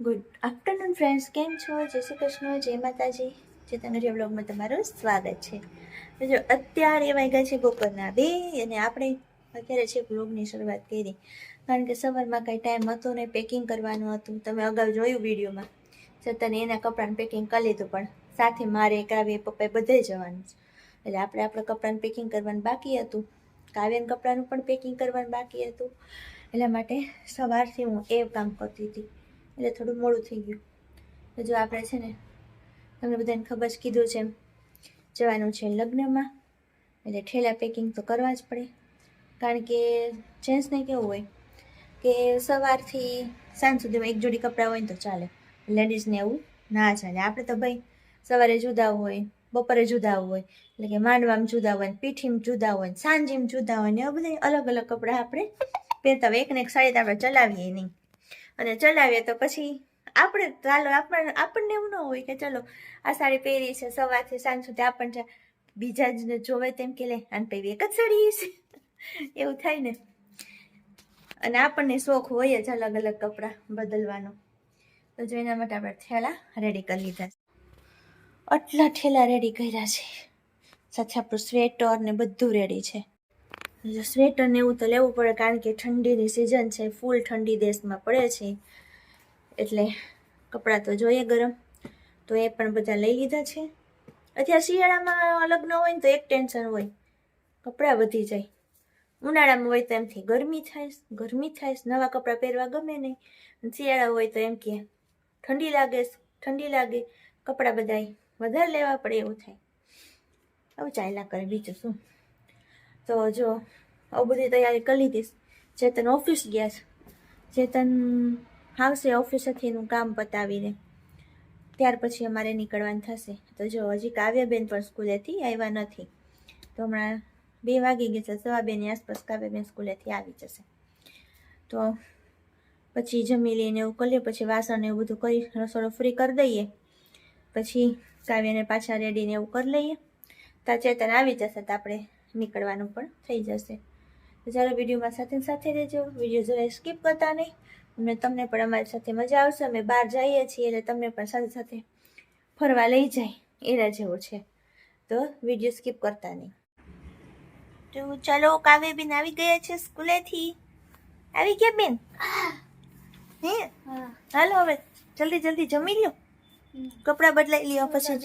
Good afternoon friends, કેમ છો? જય શ્રી કૃષ્ણ, જય માતાજી. ચેતનરિયા બ્લોગમાં તમારું સ્વાગત છે. તો જો અત્યારે વાગ્યા છે બપોરના 2 અને આપણે અત્યારે છે બ્લોગની શરૂઆત કરી, કારણ કે સવારમાં કાંઈ ટાઈમ હતો નહીં, પેકિંગ કરવાનું હતું. તમે અગાઉ જોયું વિડીયોમાં, ચેતને એના કપડાનું પેકિંગ કરી લીધું, પણ સાથે મારે કાવ્ય પપ્પાએ બધે જવાનું છે, એટલે આપણે આપણા કપડાનું પેકિંગ કરવાનું બાકી હતું. કાવ્યના કપડાનું પણ પેકિંગ કરવાનું બાકી હતું. એટલા માટે સવારથી હું એ કામ કરતી હતી, એટલે થોડું મોડું થઈ ગયું. તો જો આપણે છે ને, તમને બધાને ખબર જ કીધું છે એમ, જવાનું છે લગ્નમાં, એટલે ઠેલા પેકિંગ તો કરવા જ પડે. કારણ કે જેન્ટ્સને કેવું હોય કે સવારથી સાંજ સુધીમાં એક જોડી કપડાં હોય ને તો ચાલે, લેડીઝને એવું ના ચાલે. આપણે તો ભાઈ સવારે જુદા હોય, બપોરે જુદા હોય, એટલે કે માંડવામાં જુદા હોય, પીઠીમાં જુદા હોય, સાંજીમાં જુદા હોય, ને એવા બધા અલગ અલગ કપડાં આપણે પહેરતા હોય. એકને એક સાડી આપણે ચલાવીએ નહીં, અને ચલાવીએ તો પછી આપણે ચાલો આપણને એવું ન હોય કે ચલો આ સાડી પહેરી છે સવારથી સાંજ સુધી, આપણને બીજા જ જોવે તેમ કે લે આને પહેરી એક જ સાડી છે એવું થાય ને. અને આપણને શોખ હોય જ અલગ અલગ કપડાં બદલવાનો. તો જો એના માટે આપણે થેલા રેડી કરી લીધા છે. આટલા ઠેલા રેડી કર્યા છે, સાથે આપણું સ્વેટર ને બધું રેડી છે. સ્વેટર ને એવું તો લેવું પડે, કારણ કે ઠંડીની સિઝન છે, ફૂલ ઠંડી દેશમાં પડે છે, એટલે કપડાં તો જોઈએ ગરમ. તો એ પણ બધા લઈ લીધા છે. અત્યારે શિયાળામાં લગ્ન હોય ને તો એક ટેન્શન હોય, કપડાં વધી જાય. ઉનાળામાં હોય તો એમથી ગરમી થાય, નવા કપડાં પહેરવા ગમે નહીં. શિયાળા હોય તો એમ કે ઠંડી લાગે, કપડાં બધાય વધારે લેવા પડે, એવું થાય. આવું ચાલ્યા કરે, બીજું શું. તો જો આવું બધી તૈયારી કરી લીધી. ચેતન ઓફિસ ગયા છે, ચેતન આવશે ઓફિસેથી એનું કામ પતાવીને, ત્યાર પછી અમારે નીકળવાનું થશે. તો જો હજી કાવ્યાબેન પણ સ્કૂલેથી આવ્યા નથી, તો હમણાં 2 વાગી ગયા છે, 2:15ની આસપાસ કાવ્યાબેન સ્કૂલેથી આવી જશે. તો પછી જમી લઈને એવું કરીએ, પછી વાસણ એવું બધું કરી રસોડું ફ્રી કરી દઈએ, પછી કાવ્યાને પાછા રેડીને એવું કરી લઈએ. તો ચેતન આવી જશે તો આપણે નીકળવાનું પણ થઈ જશે. તો ચાલો વિડીયોમાં સાથે રહેજો, વિડીયો જરાય સ્કીપ કરતા નહીં, અને તમને પણ અમારી સાથે મજા આવશે. અમે બહાર જઈએ છીએ એટલે તમને પણ સાથે ફરવા લઈ જાય એના જેવું છે, તો વિડીયો સ્કીપ કરતા નહીં. તો ચાલો, કાવ્યબેન આવી ગયા છે સ્કૂલેથી. આવી ગયા બેન? હે હાલો, હવે જલ્દી જમી લ્યો, કપડાં બદલાઈ લ્યો, પછી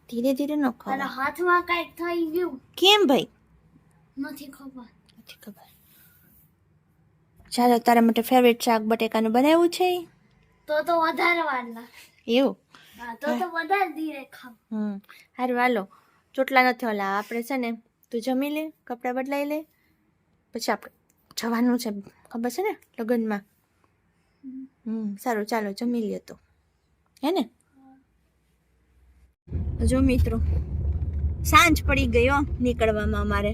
ધીરે ન ખાઓ. હાથમાં કઈક થઈ ગયું. કેમ ભાઈ? નથી ખબર. ચાલો, તારા માટે ફેવરેટ શાક બટેકાનું બનાવ્યું છે. તો વધારે વાર લાગે. એવું? હા, તો વધારે ધીરે ખાવ. સારું, હાલો, ચોટલા નથી ઓલા. આપણે છે ને, તું જમી લે, કપડાં બદલાઈ લે, પછી આપણે જવાનું છે, ખબર છે ને, લગ્નમાં. સારું, ચાલો જમી લે તો, હે ને? જો મિત્રો, સાંજ પડી ગયો નીકળવામાં. અમારે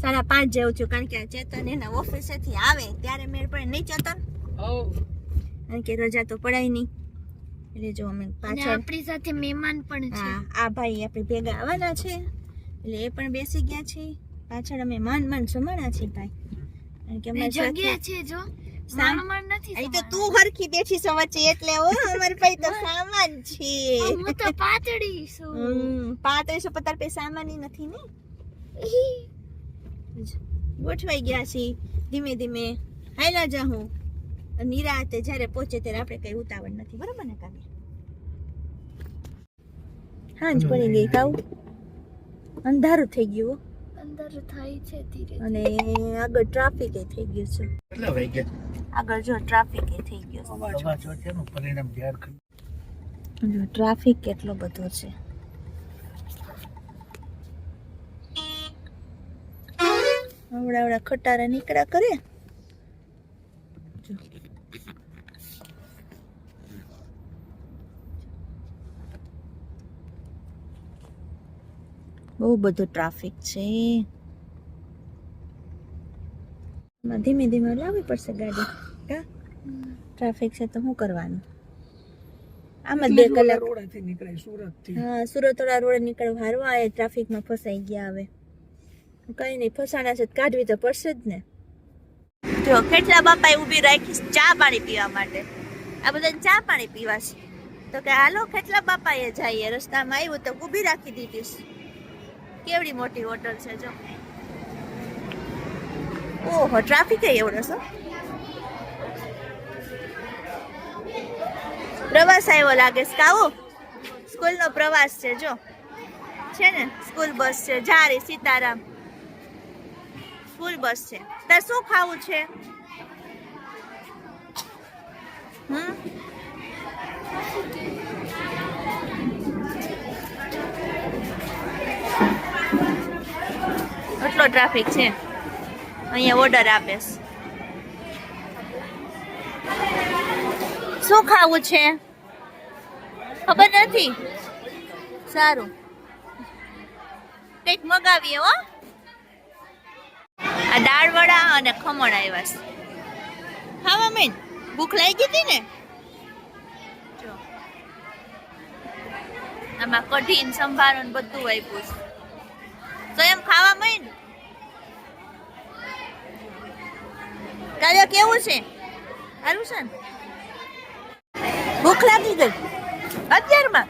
5:30 જેવું થયું, કારણ કે આ ચેતન એના ઓફિસેથી આવે ત્યારે મેળ પડે નહીં ચેતન, કારણ કે રજા તો પડાય નહીં. એટલે જો અમે પાછળ, આપણી સાથે મહેમાન પણ છે. આ ભાઈ આપણી ભેગા આવવાના છે, એટલે એ પણ બેસી ગયા છે. પાછળ અમે માન સમાણા છે ભાઈ, કારણ કે અમારી જગ્યા છે. જો સામાન નથી, અહીં તો તું હરખી બેઠી છો વચ્ચે, એટલે અમારી પાસે તો સામાન છે. હું તો પાતળી છું. પાતળી છો, પણ તાર પાસે સામાન નથી ને. ગોઠવાઈ ગયા છે, ધીમે હાલ્યા જાઉં. નિરાતે જ્યારે પહોંચે ત્યારે આપણે કઈ ઉતાવળ નથી, બરોબર ને કાવ્ય? હાંજ પડી ગઈ, કાવ અંધારું થઈ ગયું, અંદર થાય છે ધીરે, અને આગળ ટ્રાફિક થઈ ગયું છે. આગળ જો ટ્રાફિક થઈ ગયો છે, ટ્રાફિક કેટલો બધો છે. આવડા ખટારા નીકળ્યા કરે. બહુ બધો ટ્રાફિક છે, ધીમે લાવવી પડશે ગાડી. ટ્રાફિક છે તો શું કરવાનું? આમાં 2 કલાક સુરત વાળા રોડે નીકળવા હારવા આ ટ્રાફિકમાં ફસાઈ ગયા. હવે કઈ નહીં, ફસાણા છે કાઢવી તો પડશે જ ને. જો કેટલા બાપાએ ઊભી રાખી ચા પાણી પીવા માટે. આ બધાને ચા પાણી પીવાશે તો કે હાલો ખેટલા બાપાએ જઈએ. રસ્તામાં આવ્યું તો ઊભી રાખી દીધી. કેવડી મોટી હોટલ છે જો. ઓહો ટ્રાફિક એવડો છે. પ્રવાસ આવ્યો લાગે છે કાવો. સ્કૂલનો પ્રવાસ છે જો છે ને. સ્કૂલ બસ છે જારી સીતારામ સ્કૂલ બસ છે. તાર શું ખાવું છે? એટલો ટ્રાફિક છે અહીંયા. ઓર્ડર આપે. શું ખાવું છે ખબર નથી. સારું કંઈક મગાવીએ હો. આ દાળ વડા અને ખમણ આવ્યા છે ખાવા. મેં ભૂખ લાગી હતી ને. જો આમાં કઢી ને સંભારો ને બધું આપ્યું છે તો એમ ખાવા મેં. કાલે કેવું છે? સારું છે ને? ભૂખ લાગી ગઈ અત્યારમાં.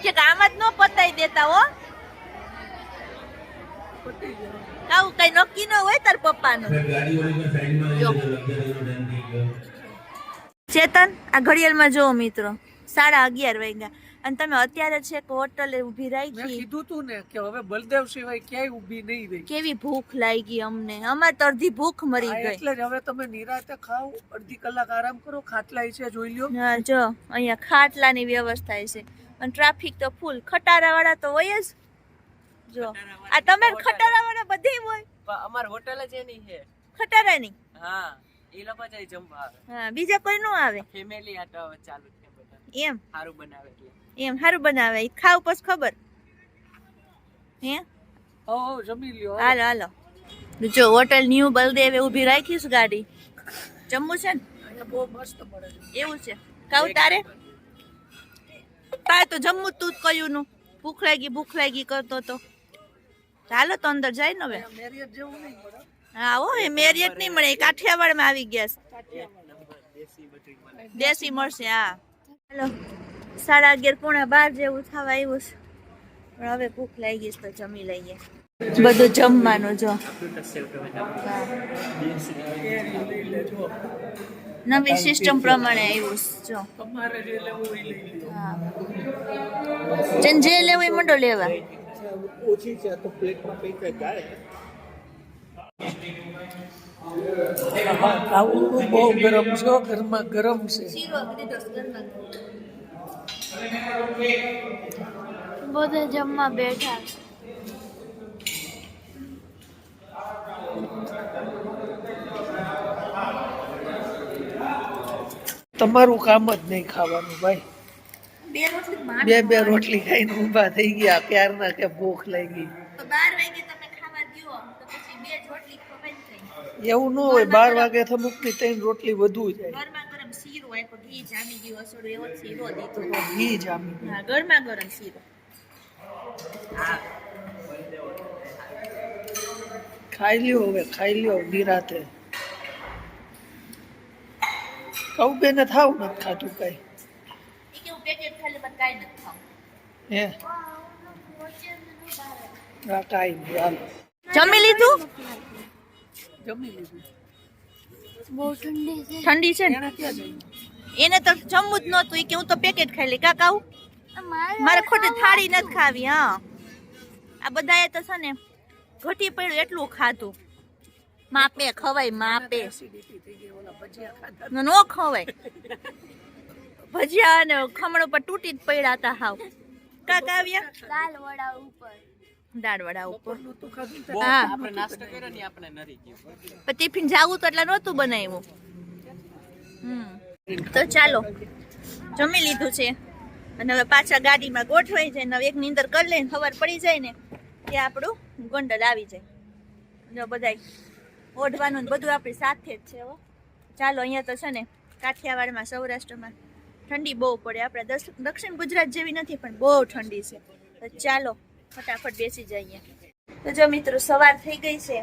કે કામ જ ન પતાઈ દેતા હો. કાવું કઈ નક્કી ન હોય તાર પપ્પાનું. ચેતન આ ઘડિયાળમાં જોવો મિત્રો 11:30 વાગ્યા અને તમે અત્યારે છે કે હોટલે ઊભી રાખી. કીધું તું ને કે હવે બલદેવ સિવાય ક્યાંય ઊભી નહીં રહી. કેવી ભૂખ લાગી અમને. અમાર તો અડધી ભૂખ મરી ગઈ. એટલે જ હવે તમે નિરાતે ખાઓ, અડધી કલાક આરામ કરો. ખાટલા છે જોઈ લ્યો. હા જો અહીંયા ખાટલાની વ્યવસ્થા છે અને ટ્રાફિક તો ફૂલ. ખટારા વાળા તો હોય જ. જો આ તમે ખટારા વાળા બધે હોય. અમાર હોટેલ જ એની છે ખટારાની. હા એ લોકો જ જમવા આવે. હા બીજા કોઈ નો આવે. ફેમિલી આટો ચાલુ છે બધા. એમ સારું બનાવે એટલે. એમ સારું બનાવે. ખાવ પછી ખબર હે. ઓ જમી લ્યો. હાલો હાલો. જો હોટલ ન્યુ બલદેવ ઊભી રાખીશ ગાડી. જમવું છે ને? અહીંયા બહુ મસ્ત મળે છે. એવું છે કાવ તારે? તારે તો જમવું તું જ કયું નું. ભૂખ લાગી કરતો તો. ચાલો તો અંદર જાય ને હવે. મેરિયટ જેવું નહીં મળે. હા હો એ મેરિયટ નહીં મળે. કાઠિયાવાડમાં આવી ગયા છે. દેશી મળશે. હા હાલો 11:30 પોણા 12 જેવું થવા આવ્યું છે પણ હવે ભૂખ લાગી છે તો જમી લઈએ. બધું જમવાનું જો નવી સિસ્ટમ પ્રમાણે આવ્યું છે જો. તમારે જે લેવું એ લઈ લ્યો. હા જે લેવું એ મંડો લેવા. ઓછી છે તો પ્લેટમાં પૈસા જાય. આવું બહુ ગરમ છે. ઘરમાં ગરમ છે. બધે જમવા બેઠા. તમારું કામ જ નહીં ખાવાનું ભાઈ. બે રોટલી ખાઈને ઊભા થઈ ગયા ક્યારના કે ભૂખ લાગી. 12 વાગે તમે ખાવા દ્યો તો પછી 2 રોટલી ખવાય થઈ. એવું ન હોય. 12 વાગે થમુકની 3 રોટલી વધુ જાય. ગરમા ગરમ શીરો આપ્યો. ઘી જામી ગયું અસોડું એવો જ શીરો દીધો. ઘી જામી. હા ગરમા ગરમ શીરો. ખાઈ લ્યો હવે. ખાઈ લ્યો નિરાતે. કહું બેન થાવ નથી ખાતું કઈ. ઈ કેવું પેકેટ ખાલી પણ કાઈ નથી ખાવું. હે આ કાઈ નહીં. હાલો જમી લીધું? જમી લીધું. બહુ ઠંડી છે. ઠંડી છે ને? એને ક્યાં જઈ? એને તો જમવું જ નહોતું. ઈ કે હું તો પેકેટ ખાઈ લે. કાકા મારે ખોટી થાળી નથી ખાવી. હા આ બધાએ તો છે ને ઘટી પડ્યું એટલું ખાધું. માપે ખવાય માપે. એસિડિટી થઈ ગઈ. ઓલા ભજીયા ખાધા. નો ખવાય. ભજીયા અને ખમણ ઉપર તૂટી જ પડ્યા હતા હાવ. કાકા આવ્યા દાલ વડા ઉપર. દાળ વડા ઉપર. ઉપરનું તું ખાધું ને? હા આપણે નાસ્તો કર્યો ને આપણે નરી ગયું. પણ ટિફિન જાવું તો એટલે નહોતું બનાવ્યું. તો ચાલો જમી લીધું છે અને હવે પાછા ગાડીમાં ગોઠવાઈ જાય ને હવે એક નીંદર કરી લઈને ખબર પડી જાય ને કે આપણું ગોંડલ આવી જાય. જો બધાય ઓઢવાનું ને બધું આપણી સાથે જ છે. હો ચાલો. અહીંયા તો છે ને કાઠિયાવાડમાં સૌરાષ્ટ્રમાં ઠંડી બહુ પડે. આપણે દક્ષિણ ગુજરાત જેવી નથી પણ બહુ ઠંડી છે. તો ચાલો ફટાફટ બેસી જઈએ. તો જો મિત્રો સવાર થઈ ગઈ છે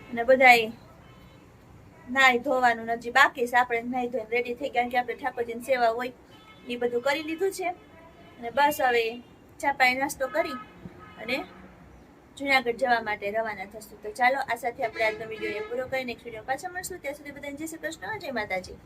અને બધાય નાહી ધોવાનું હજી બાકી છે. આપણે નાહી ધોઈને રેડી થઈ કારણ કે આપણે ઠાકોરજીની સેવા હોય એ બધું કરી લીધું છે. અને બસ હવે ચા પાણી નાસ્તો કરી અને જુનાગઢ જવા માટે રવાના થશું. તો ચાલો આ સાથે આપણે આજનો વિડીયો પૂરો કરીને નેક્સ્ટ વિડીયો પાછા મળશું. ત્યાં સુધી બધાને જય શ્રી કૃષ્ણ, જય માતાજી.